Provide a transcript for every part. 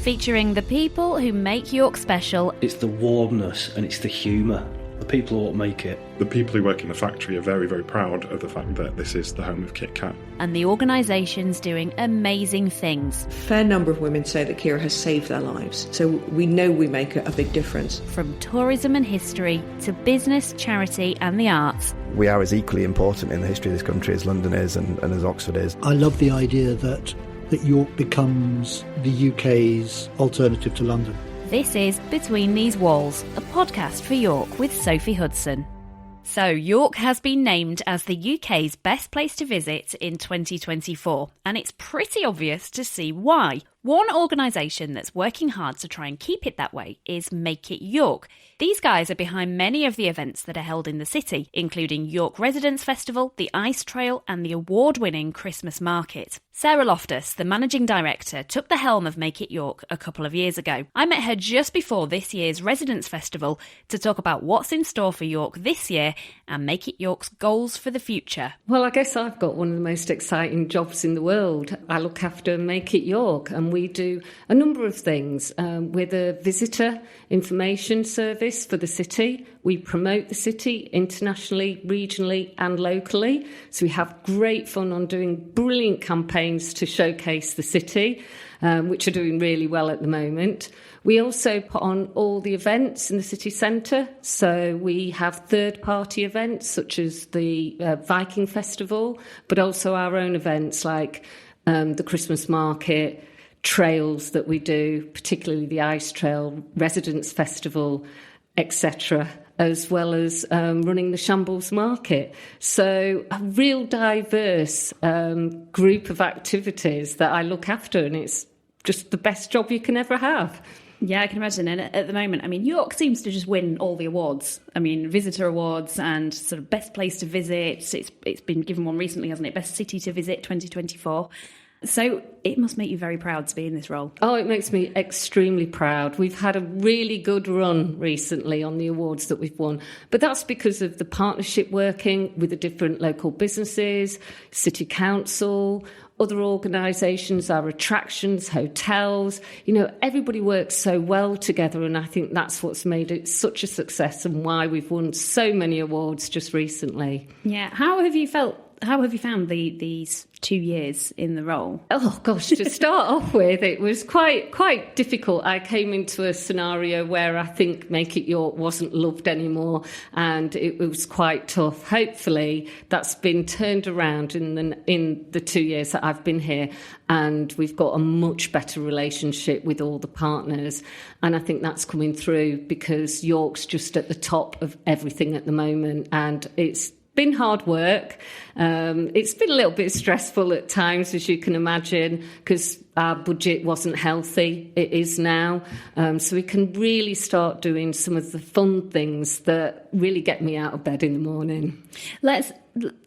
featuring the people who make York special. It's the warmness and it's the humour. The people who make it. The people who work in the factory are very, very proud of the fact that this is the home of Kit Kat. And the organisations doing amazing things. A fair number of women say that Kira has saved their lives, so we know we make a big difference. From tourism and history to business, charity and the arts. We are as equally important in the history of this country as London is and as Oxford is. I love the idea that York becomes the UK's alternative to London. This is Between These Walls, a podcast for York with Sophie Hudson. So, York has been named as the UK's best place to visit in 2024, and it's pretty obvious to see why. One organisation that's working hard to try and keep it that way is Make It York. These guys are behind many of the events that are held in the city, including York Residents Festival, the Ice Trail and the award-winning Christmas Market. Sarah Loftus, the managing director, took the helm of Make It York a couple of years ago. I met her just before this year's Residents Festival to talk about what's in store for York this year and Make It York's goals for the future. Well, I guess I've got one of the most exciting jobs in the world. I look after Make It York, and we do a number of things. We're the visitor information service for the city. We promote the city internationally, regionally and locally. So we have great fun on doing brilliant campaigns to showcase the city, which are doing really well at the moment. We also put on all the events in the city centre. So we have third-party events such as the Viking Festival, but also our own events like the Christmas Market, trails that we do, particularly the Ice Trail, Residents Festival, etc., as well as running the Shambles Market. So a real diverse group of activities that I look after, and it's just the best job you can ever have. Yeah, I can imagine. And at the moment, I mean, York seems to just win all the awards. I mean, visitor awards and sort of best place to visit. It's been given one recently, hasn't it? Best city to visit 2024. So it must make you very proud to be in this role. Oh, it makes me extremely proud. We've had a really good run recently on the awards that we've won. But that's because of the partnership working with the different local businesses, city council, other organisations, our attractions, hotels. You know, everybody works so well together, and I think that's what's made it such a success and why we've won so many awards just recently. Yeah. How have you found these 2 years in the role? Oh, gosh, to start off with, it was quite difficult. I came into a scenario where I think Make It York wasn't loved anymore, and it was quite tough. Hopefully, that's been turned around in the 2 years that I've been here, and we've got a much better relationship with all the partners. And I think that's coming through because York's just at the top of everything at the moment, and it's been hard work. It's been a little bit stressful at times, as you can imagine, because our budget wasn't healthy. It is now. So we can really start doing some of the fun things that really get me out of bed in the morning. Let's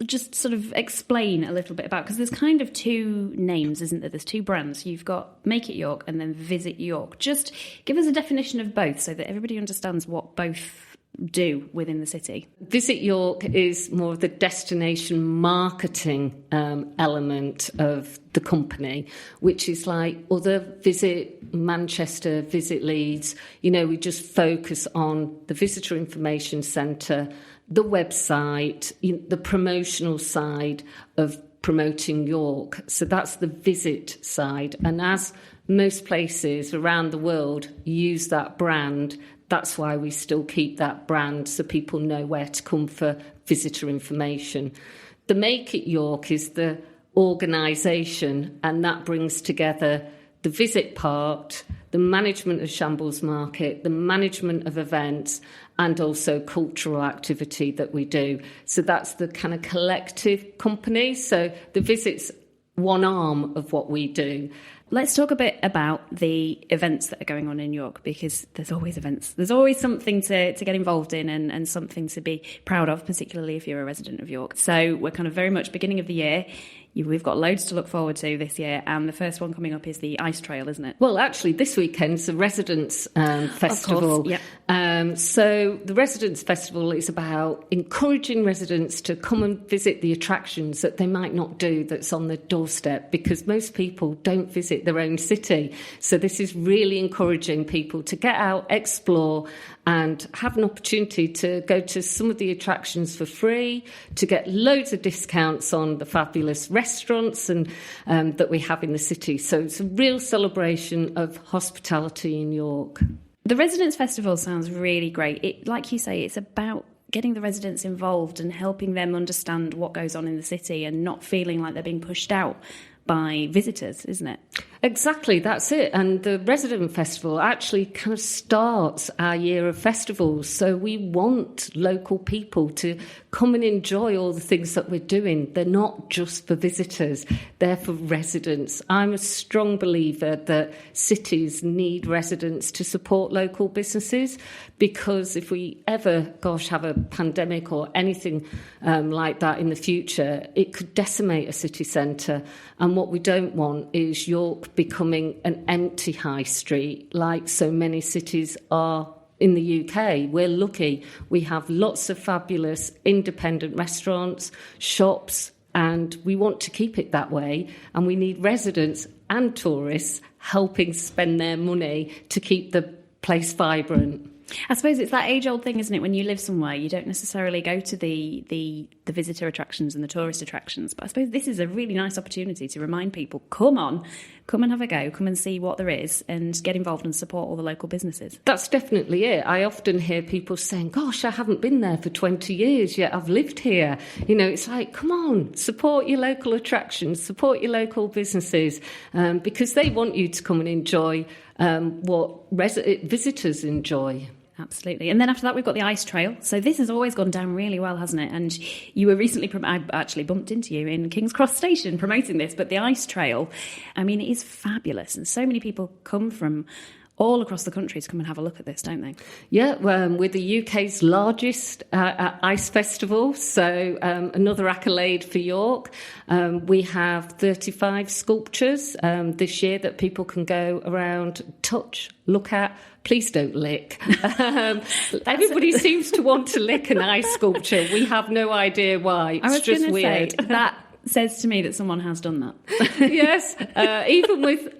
just sort of explain a little bit about, because there's kind of two names, isn't there? There's two brands. You've got Make It York and then Visit York. Just give us a definition of both so that everybody understands what both do within the city. Visit York is more of the destination marketing element of the company, which is like other Visit Manchester, Visit Leeds. You know, we just focus on the visitor information centre, the website, the promotional side of promoting York. So that's the visit side. And as most places around the world use that brand, that's why we still keep that brand, so people know where to come for visitor information. The Make It York is the organisation, and that brings together the visit part, the management of Shambles Market, the management of events, and also cultural activity that we do. So that's the kind of collective company. So the visit's one arm of what we do. Let's talk a bit about the events that are going on in York, because there's always events. There's always something to get involved in and something to be proud of, particularly if you're a resident of York. So we're kind of very much beginning of the year. We've got loads to look forward to this year, and the first one coming up is the Ice Trail, isn't it? Well, actually, this weekend's the Residents Festival. Of course, So the Residents Festival is about encouraging residents to come and visit the attractions that they might not do that's on their doorstep, because most people don't visit their own city. So this is really encouraging people to get out, explore, and have an opportunity to go to some of the attractions for free, to get loads of discounts on the fabulous restaurants and that we have in the city. So it's a real celebration of hospitality in York. The Residents Festival sounds really great. Like you say, it's about getting the residents involved and helping them understand what goes on in the city and not feeling like they're being pushed out by visitors, isn't it? Exactly, that's it. And the Resident Festival actually kind of starts our year of festivals. So we want local people to come and enjoy all the things that we're doing. They're not just for visitors, they're for residents. I'm a strong believer that cities need residents to support local businesses, because if we ever, have a pandemic or anything like that in the future, it could decimate a city centre. And what we don't want is York becoming an empty high street like so many cities are in the UK. We're lucky. We have lots of fabulous independent restaurants, shops, and we want to keep it that way. And we need residents and tourists helping spend their money to keep the place vibrant. I suppose it's that age-old thing, isn't it? When you live somewhere, you don't necessarily go to the visitor attractions and the tourist attractions. But I suppose this is a really nice opportunity to remind people, come and have a go, come and see what there is and get involved and support all the local businesses. That's definitely it. I often hear people saying, gosh, I haven't been there for 20 years, yet I've lived here. It's like, come on, support your local attractions, support your local businesses, because they want you to come and enjoy what visitors enjoy. Absolutely. And then after that, we've got the Ice Trail. So this has always gone down really well, hasn't it? And you were recently, I actually bumped into you in King's Cross Station promoting this, but the Ice Trail, it is fabulous. And so many people come from all across the country to come and have a look at this, don't they? Yeah, we're the UK's largest ice festival, so another accolade for York. We have 35 sculptures this year that people can go around, touch, look at. Please don't lick. Everybody seems to want to lick an ice sculpture. We have no idea why. It's just weird. That says to me that someone has done that. Yes, even with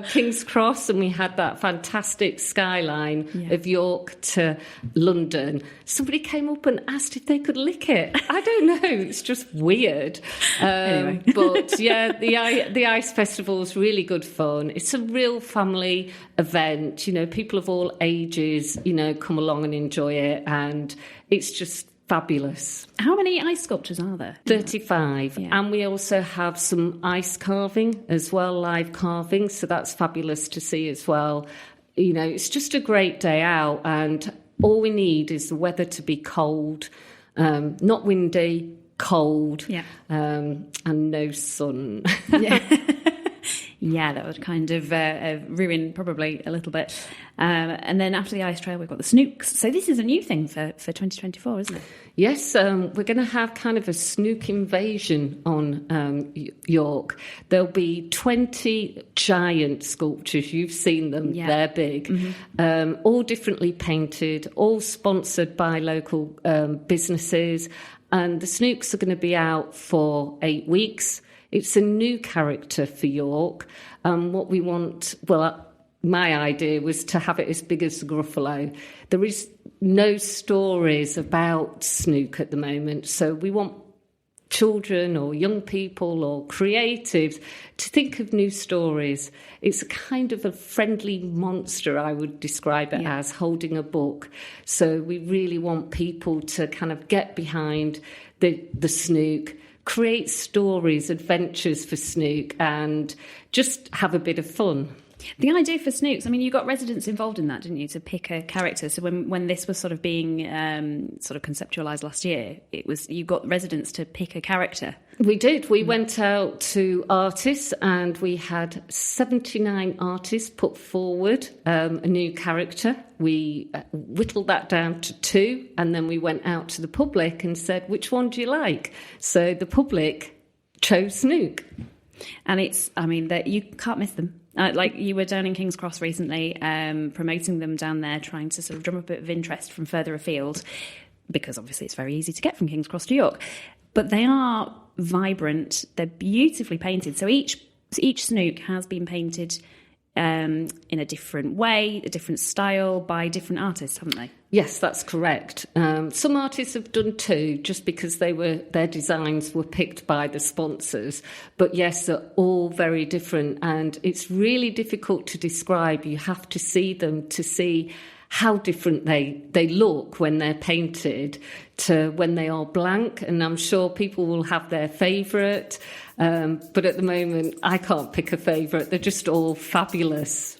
King's Cross, and we had that fantastic skyline of York to London, somebody came up and asked if they could lick it. I don't know, it's just weird. Anyway. But yeah, the Ice Festival is really good fun. It's a real family event. People of all ages, come along and enjoy it, and it's just fabulous. How many ice sculptures are there? 35. Yeah. And we also have some ice carving as well, live carving. So that's fabulous to see as well. It's just a great day out, and all we need is the weather to be cold, not windy, cold, and no sun. Yeah, that would kind of ruin probably a little bit. And then after the Ice Trail, we've got the Snooks. So this is a new thing for 2024, isn't it? Yes, we're going to have kind of a snook invasion on York. There'll be 20 giant sculptures. You've seen them. Yeah. They're big. Mm-hmm. All differently painted, all sponsored by local businesses. And the Snooks are going to be out for 8 weeks. It's a new character for York. What we want, my idea was to have it as big as the Gruffalo. There is no stories about Snook at the moment, so we want children or young people or creatives to think of new stories. It's a kind of a friendly monster, I would describe it as, holding a book. So we really want people to kind of get behind the Snook, create stories, adventures for Snook, and just have a bit of fun. The idea for Snooks, you got residents involved in that, didn't you, to pick a character? So when this was sort of being conceptualised last year, you got residents to pick a character. We did. We went out to artists, and we had 79 artists put forward a new character. We whittled that down to 2, and then we went out to the public and said, which one do you like? So the public chose Snook. And you can't miss them. Like you were down in King's Cross recently, promoting them down there, trying to sort of drum up a bit of interest from further afield, because obviously it's very easy to get from King's Cross to York. But they are vibrant. They're beautifully painted. So each Snook has been painted in a different way, a different style, by different artists, haven't they? Yes, that's correct. Some artists have done too, just because their designs were picked by the sponsors. But yes, they're all very different, and it's really difficult to describe. You have to see them to see how different they look when they're painted to when they are blank. And I'm sure people will have their favourite. But at the moment, I can't pick a favourite. They're just all fabulous.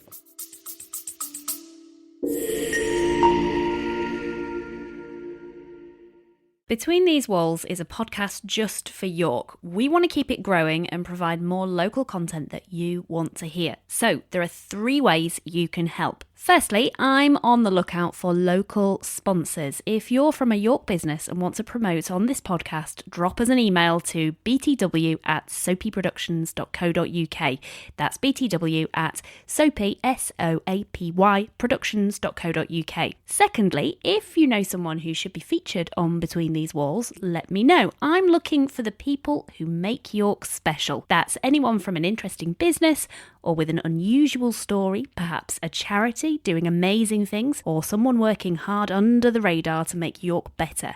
Between These Walls is a podcast just for York. We want to keep it growing and provide more local content that you want to hear. So there are 3 ways you can help. Firstly, I'm on the lookout for local sponsors. If you're from a York business and want to promote on this podcast, drop us an email to btw@soapyproductions.co.uk. That's btw@soapy, SOAPY, productions.co.uk. Secondly, if you know someone who should be featured on Between These Walls, let me know. I'm looking for the people who make York special. That's anyone from an interesting business or with an unusual story, perhaps a charity doing amazing things, or someone working hard under the radar to make York better.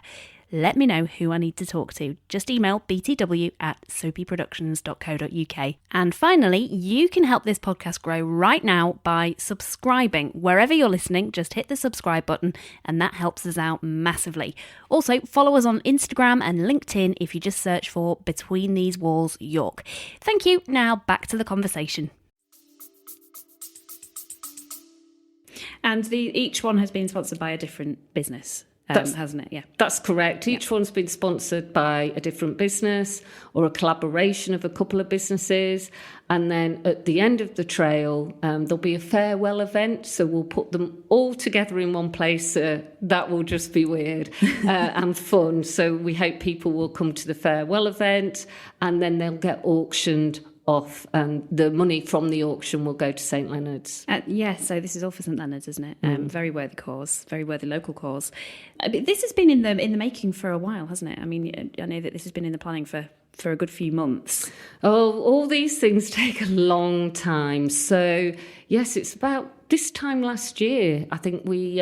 Let me know who I need to talk to. Just email btw@soapyproductions.co.uk. And finally, you can help this podcast grow right now by subscribing. Wherever you're listening, just hit the subscribe button, and that helps us out massively. Also, follow us on Instagram and LinkedIn if you just search for Between These Walls York. Thank you. Now back to the conversation. And each one has been sponsored by a different business, hasn't it? Yeah, that's correct. Each one's been sponsored by a different business or a collaboration of a couple of businesses. And then at the end of the trail, there'll be a farewell event. So we'll put them all together in one place. That will just be weird and fun. So we hope people will come to the farewell event, and then they'll get auctioned off, and the money from the auction will go to St Leonard's. So this is all for St Leonard's, isn't it? Very worthy cause, very worthy local cause. This has been in the making for a while, hasn't it? I mean, I know that this has been in the planning for a good few months. Oh, all these things take a long time. So yes, it's about this time last year, I think we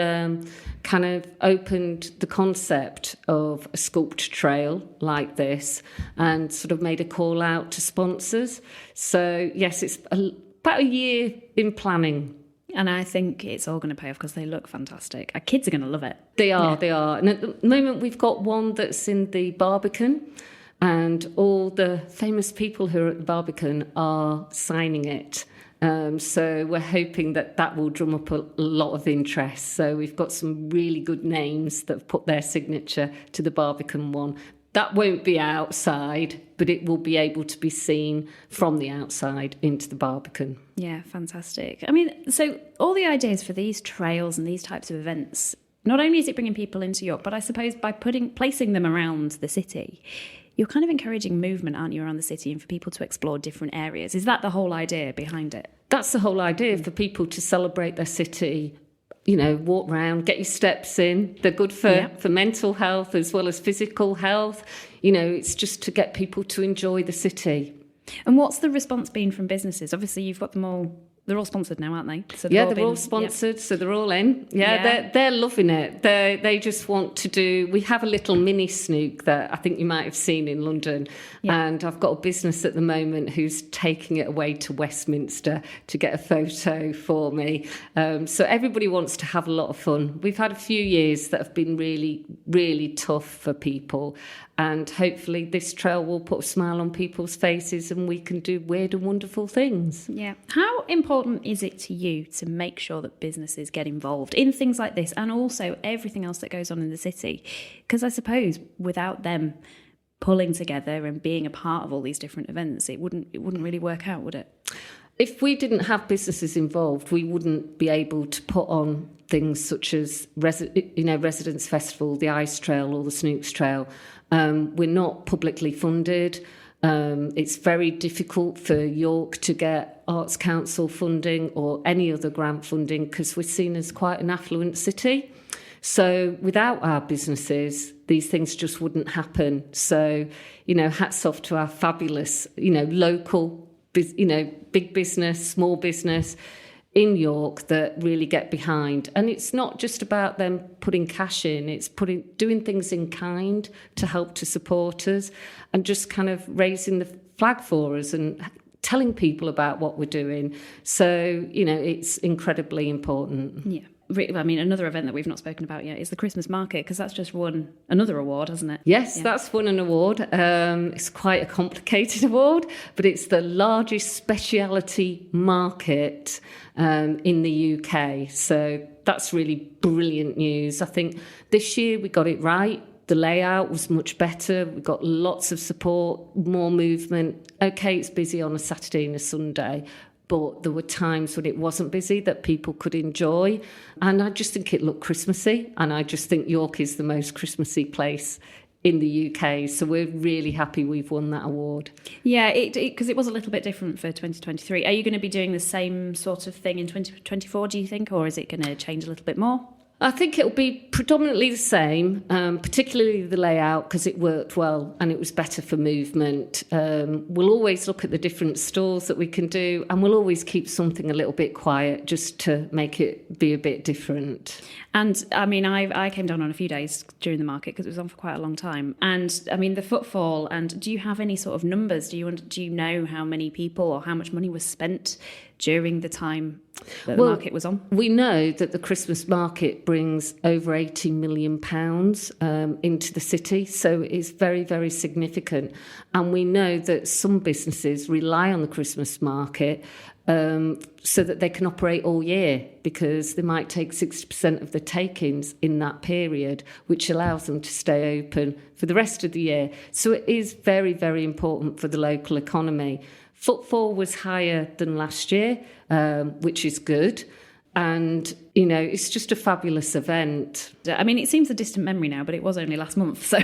kind of opened the concept of a sculpted trail like this and sort of made a call out to sponsors. So yes, it's about a year in planning. And I think it's all going to pay off because they look fantastic. Our kids are going to love it. They are. And at the moment, we've got one that's in the Barbican, and all the famous people who are at the Barbican are signing it. So we're hoping that will drum up a lot of interest. So we've got some really good names that have put their signature to the Barbican one. That won't be outside, but it will be able to be seen from the outside into the Barbican. Yeah, fantastic. I mean, so all the ideas for these trails and these types of events, not only is it bringing people into York, but I suppose by placing them around the city, you're kind of encouraging movement, aren't you, around the city, and for people to explore different areas. Is that the whole idea behind it? That's the whole idea, for people to celebrate their city. You know, walk around, get your steps in. They're good for mental health as well as physical health. You know, it's just to get people to enjoy the city. And what's the response been from businesses? Obviously, you've got them all. They're all sponsored now, aren't they? So they're all sponsored, so they're all in. They're loving it. They just want to do... We have a little mini Snook that I think you might have seen in London, and I've got a business at the moment who's taking it away to Westminster to get a photo for me. So everybody wants to have a lot of fun. We've had a few years that have been really, really tough for people, and hopefully this trail will put a smile on people's faces and we can do weird and wonderful things. Yeah. How important is it to you to make sure that businesses get involved in things like this and also everything else that goes on in the city? Because I suppose without them pulling together and being a part of all these different events, it wouldn't really work out, would it? If we didn't have businesses involved, we wouldn't be able to put on things such as Residents Festival, the Ice Trail or the Snooks Trail. We're not publicly funded. It's very difficult for York to get Arts Council funding or any other grant funding because we're seen as quite an affluent city. So without our businesses, these things just wouldn't happen. So, hats off to our fabulous, local, big business, small business in York that really get behind. And it's not just about them putting cash in, it's doing things in kind to help to support us and just kind of raising the flag for us and telling people about what we're doing. So, it's incredibly important. Yeah. I mean, another event that we've not spoken about yet is the Christmas market, because that's just won another award, hasn't it? Yes, that's won an award. It's quite a complicated award, but it's the largest speciality market in the UK. So that's really brilliant news. I think this year we got it right. The layout was much better. We got lots of support, more movement. Okay, it's busy on a Saturday and a Sunday, but there were times when it wasn't busy that people could enjoy. And I just think it looked Christmassy. And I just think York is the most Christmassy place in the UK. So we're really happy we've won that award. Yeah, because it was a little bit different for 2023. Are you going to be doing the same sort of thing in 2024, do you think? Or is it going to change a little bit more? I think it'll be predominantly the same, particularly the layout, because it worked well and it was better for movement. We'll always look at the different stalls that we can do, and we'll always keep something a little bit quiet just to make it be a bit different. And I mean, I came down on a few days during the market because it was on for quite a long time. And I mean, the footfall, and do you have any sort of numbers? Do you know how many people or how much money was spent during the time that the market was on? We know that the Christmas market brings over £80 million into the city, so it's very, very significant. And we know that some businesses rely on the Christmas market so that they can operate all year, because they might take 60% of the take-ins in that period, which allows them to stay open for the rest of the year. So it is very, very important for the local economy. Footfall was higher than last year, which is good. And, it's just a fabulous event. I mean, it seems a distant memory now, but it was only last month, so...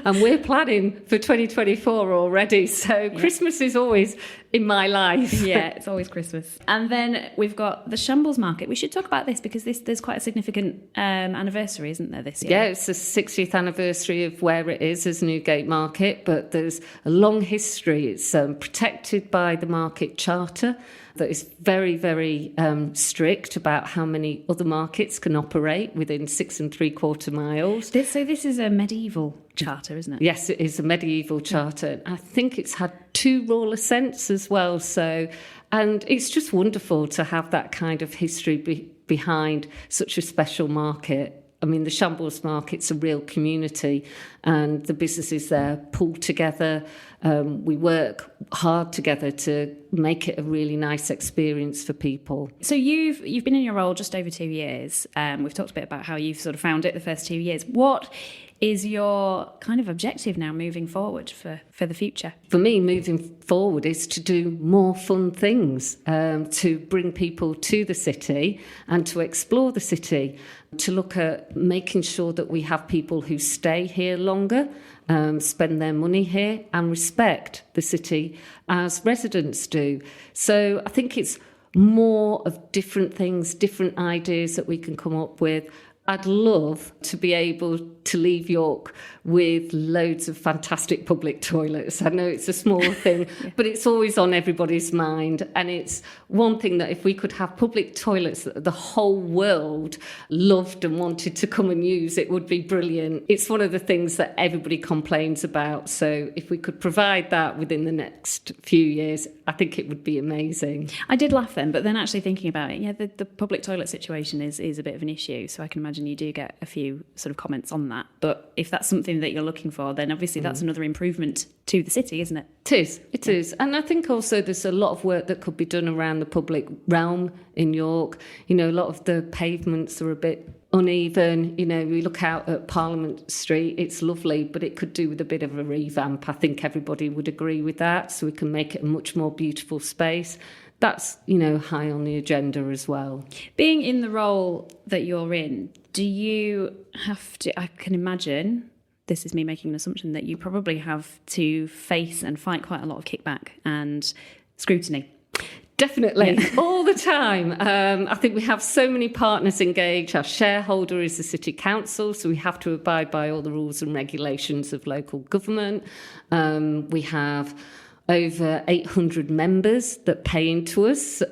And we're planning for 2024 already. So Christmas is always in my life. Yeah, it's always Christmas. And then we've got the Shambles Market. We should talk about this because there's quite a significant anniversary, isn't there, this year? Yeah, it's the 60th anniversary of where it is as Newgate Market, but there's a long history. It's protected by the Market Charter that is very, very strict about how many other markets can operate within 6 3/4 miles. So this is a medieval charter, isn't it? Yes, it is a medieval charter. I think it's had 2 royal assents as well. And it's just wonderful to have that kind of history behind such a special market. I mean, the Shambles Market's a real community, and the businesses there pull together. We work hard together to make it a really nice experience for people. So you've been in your role just over 2 years. We've talked a bit about how you've sort of found it the first 2 years. What is your kind of objective now moving forward for the future? For me, moving forward is to do more fun things, to bring people to the city and to explore the city, to look at making sure that we have people who stay here longer, spend their money here and respect the city as residents do. So I think it's more of different things, different ideas that we can come up with. I'd love to be able to leave York with loads of fantastic public toilets. I know it's a small thing, but it's always on everybody's mind. And it's one thing that if we could have public toilets that the whole world loved and wanted to come and use, it would be brilliant. It's one of the things that everybody complains about. So if we could provide that within the next few years, I think it would be amazing. I did laugh then, but then actually thinking about it, the public toilet situation is a bit of an issue. So I can imagine you do get a few sort of comments on that. But if that's something that you're looking for, then obviously that's another improvement to the city, isn't it? It is. And I think also there's a lot of work that could be done around the public realm in York. A lot of the pavements are a bit uneven. We look out at Parliament Street, it's lovely, but it could do with a bit of a revamp. I think everybody would agree with that, so we can make it a much more beautiful space. That's, high on the agenda as well. Being in the role that you're in, do you have to, I can imagine this is me making an assumption, that you probably have to face and fight quite a lot of kickback and scrutiny. Definitely, Yeah. all the time. I think we have so many partners engaged. Our shareholder is the City Council, so we have to abide by all the rules and regulations of local government. We have over 800 members that pay into us.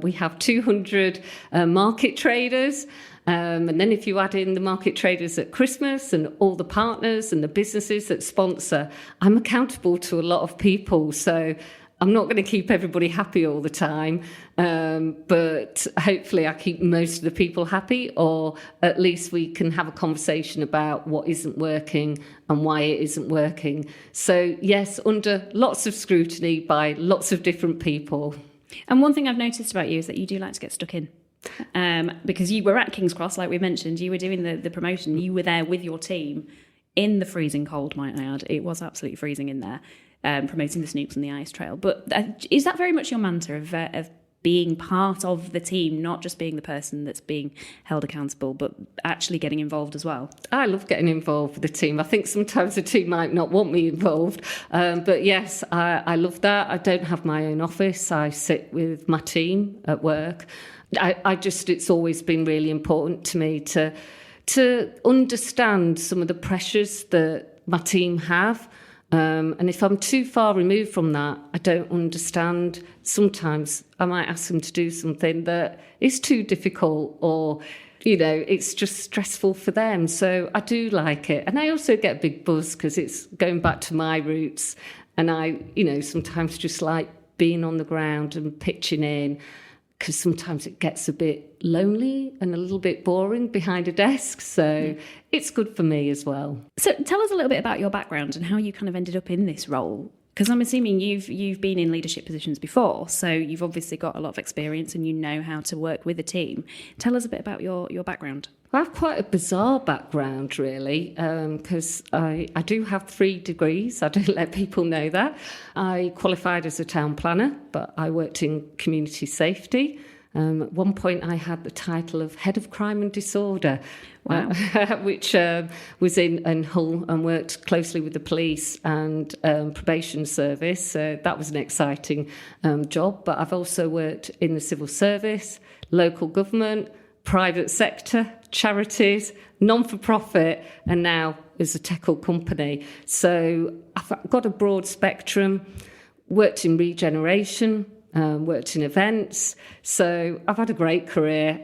We have 200 market traders. And then if you add in the market traders at Christmas and all the partners and the businesses that sponsor, I'm accountable to a lot of people. So I'm not going to keep everybody happy all the time, but hopefully I keep most of the people happy, or at least we can have a conversation about what isn't working and why it isn't working. So yes, under lots of scrutiny by lots of different people. And one thing I've noticed about you is that you do like to get stuck in. Because you were at King's Cross, like we mentioned, you were doing the promotion, you were there with your team in the freezing cold, might I add. It was absolutely freezing in there. Promoting the Snooks and the Ice Trail. But is that very much your mantra of being part of the team, not just being the person that's being held accountable, but actually getting involved as well? I love getting involved with the team. I think sometimes the team might not want me involved. But yes, I love that. I don't have my own office. I sit with my team at work. It's always been really important to me to understand some of the pressures that my team have. And if I'm too far removed from that, I don't understand. Sometimes I might ask them to do something that is too difficult, or, it's just stressful for them. So I do like it. And I also get a big buzz because it's going back to my roots. And I, sometimes just like being on the ground and pitching in, because sometimes it gets a bit lonely and a little bit boring behind a desk. So it's good for me as well. So tell us a little bit about your background and how you kind of ended up in this role. Because I'm assuming you've been in leadership positions before, so you've obviously got a lot of experience and you know how to work with a team. Tell us a bit about your background. I have quite a bizarre background, really, because I do have 3 degrees. I don't let people know that. I qualified as a town planner, but I worked in community safety. At one point, I had the title of Head of Crime and Disorder, wow. Which was in Hull, and worked closely with the police and probation service. So that was an exciting job. But I've also worked in the civil service, local government, private sector, charities, non-for-profit, and now as a tech company. So I've got a broad spectrum, worked in regeneration, worked in events. So I've had a great career.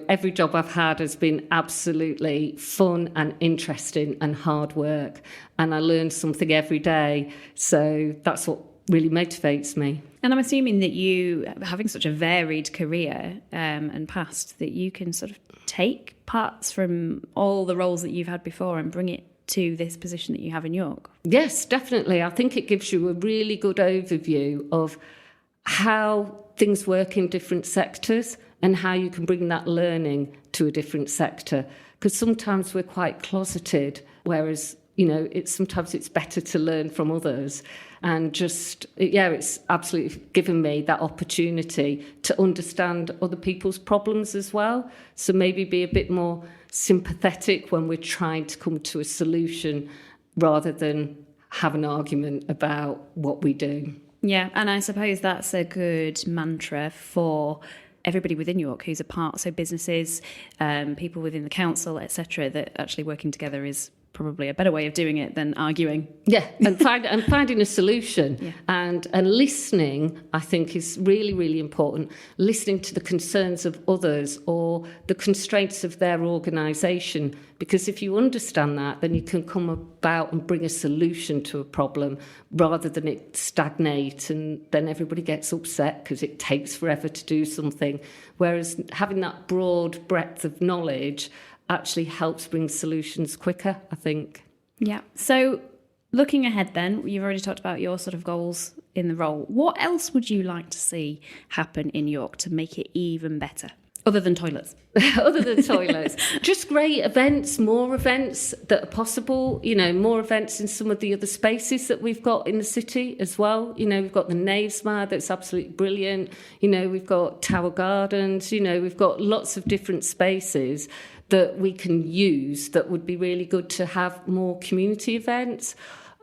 Every job I've had has been absolutely fun and interesting and hard work. And I learn something every day. So that's what really motivates me. And I'm assuming that you, having such a varied career and past, that you can sort of take parts from all the roles that you've had before and bring it to this position that you have in York. Yes, definitely. I think it gives you a really good overview of how things work in different sectors and how you can bring that learning to a different sector. Because sometimes we're quite closeted, whereas, sometimes it's better to learn from others. And it's absolutely given me that opportunity to understand other people's problems as well. So maybe be a bit more sympathetic when we're trying to come to a solution rather than have an argument about what we do. Yeah, and I suppose that's a good mantra for everybody within York who's a part, so businesses, people within the council, etc., that actually working together is probably a better way of doing it than arguing. Yeah, and finding a solution. Yeah. And listening, I think, is really, really important. Listening to the concerns of others or the constraints of their organisation. Because if you understand that, then you can come about and bring a solution to a problem rather than it stagnate and then everybody gets upset because it takes forever to do something. Whereas having that broad breadth of knowledge actually helps bring solutions quicker, I think. Yeah. So looking ahead then, you've already talked about your sort of goals in the role. What else would you like to see happen in York to make it even better? Other than toilets. Other than toilets. Just great events, more events that are possible, more events in some of the other spaces that we've got in the city as well. We've got the Knavesmire that's absolutely brilliant. We've got Tower Gardens, we've got lots of different spaces that we can use that would be really good to have more community events.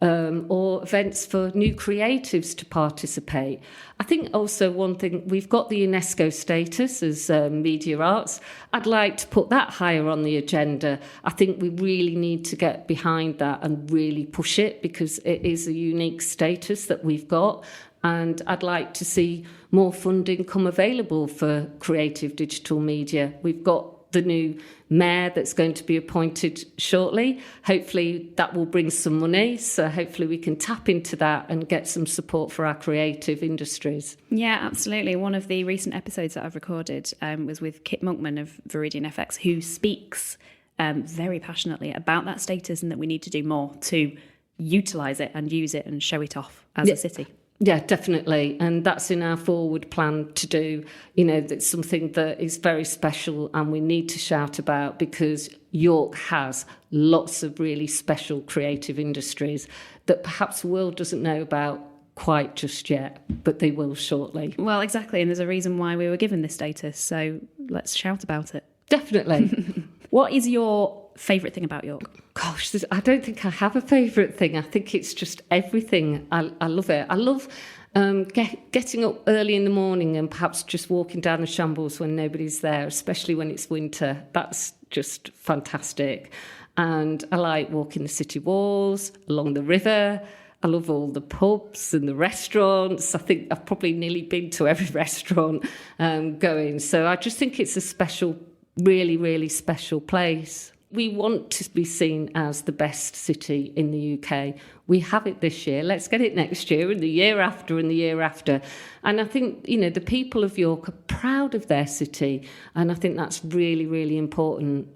Or events for new creatives to participate. I think also one thing, we've got the UNESCO status as media arts. I'd like to put that higher on the agenda. I think we really need to get behind that and really push it, because it is a unique status that we've got. And I'd like to see more funding come available for creative digital media. We've got the new mayor that's going to be appointed shortly. Hopefully that will bring some money, so hopefully we can tap into that and get some support for our creative industries. Yeah, absolutely. One of the recent episodes that I've recorded was with Kit Monkman of Viridian FX, who speaks very passionately about that status and that we need to do more to utilise it and use it and show it off as a city. Yeah, definitely. And that's in our forward plan to do. That's something that is very special and we need to shout about, because York has lots of really special creative industries that perhaps the world doesn't know about quite just yet, but they will shortly. Well, exactly. And there's a reason why we were given this status. So let's shout about it. Definitely. What is your favourite thing about York? Gosh, I don't think I have a favourite thing. I think it's just everything. I love it. I love getting up early in the morning and perhaps just walking down the shambles when nobody's there, especially when it's winter. That's just fantastic. And I like walking the city walls, along the river. I love all the pubs and the restaurants. I think I've probably nearly been to every restaurant going. So I just think it's a special, really, really special place. We want to be seen as the best city in the UK. We have it this year. Let's get it next year and the year after and the year after. And I think, the people of York are proud of their city. And I think that's really, really important.